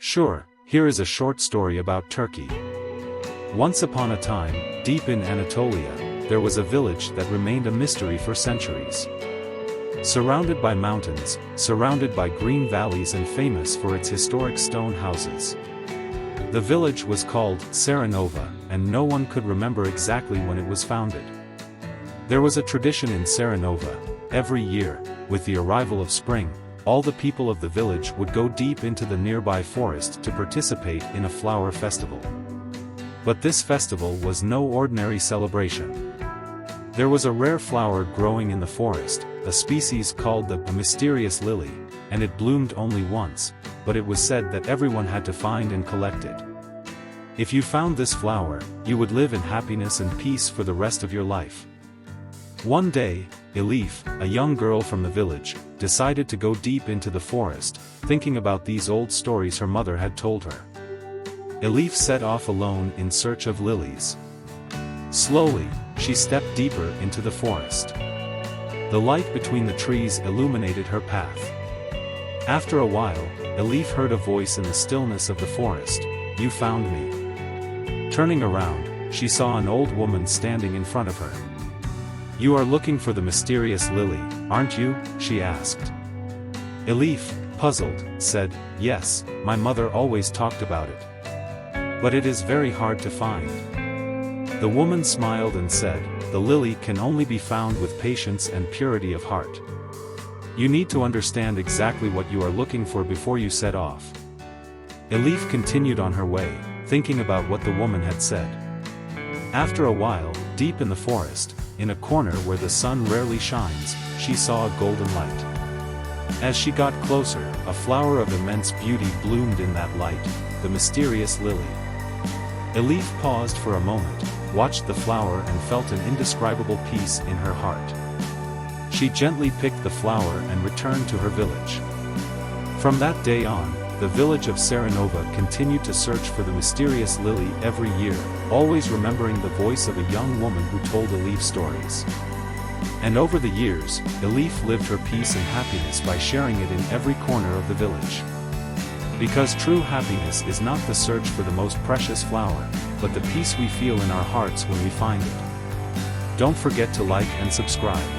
Sure, here is a short story about Turkey. Once upon a time, deep in Anatolia, there was a village that remained a mystery for centuries. Surrounded by mountains, surrounded by green valleys and famous for its historic stone houses. The village was called Serenova, and no one could remember exactly when it was founded. There was a tradition in Serenova. Every year, with the arrival of spring, all the people of the village would go deep into the nearby forest to participate in a flower festival. But this festival was no ordinary celebration. There was a rare flower growing in the forest, a species called the mysterious lily, and it bloomed only once, but it was said that everyone had to find and collect it. If you found this flower, you would live in happiness and peace for the rest of your life. One day, Elif, a young girl from the village, decided to go deep into the forest, thinking about these old stories her mother had told her. Elif set off alone in search of lilies. Slowly, she stepped deeper into the forest. The light between the trees illuminated her path. After a while, Elif heard a voice in the stillness of the forest. "You found me." Turning around, she saw an old woman standing in front of her. "You are looking for the mysterious lily, aren't you?" she asked. Elif, puzzled, said, "Yes, my mother always talked about it. But it is very hard to find." The woman smiled and said, "The lily can only be found with patience and purity of heart. You need to understand exactly what you are looking for before you set off." Elif continued on her way, thinking about what the woman had said. After a while, deep in the forest, in a corner where the sun rarely shines, she saw a golden light. As she got closer, a flower of immense beauty bloomed in that light, the mysterious lily. Elif paused for a moment, watched the flower and felt an indescribable peace in her heart. She gently picked the flower and returned to her village. From that day on, the village of Serenova continued to search for the mysterious lily every year, always remembering the voice of a young woman who told Elif stories. And over the years, Elif lived her peace and happiness by sharing it in every corner of the village. Because true happiness is not the search for the most precious flower, but the peace we feel in our hearts when we find it. Don't forget to like and subscribe.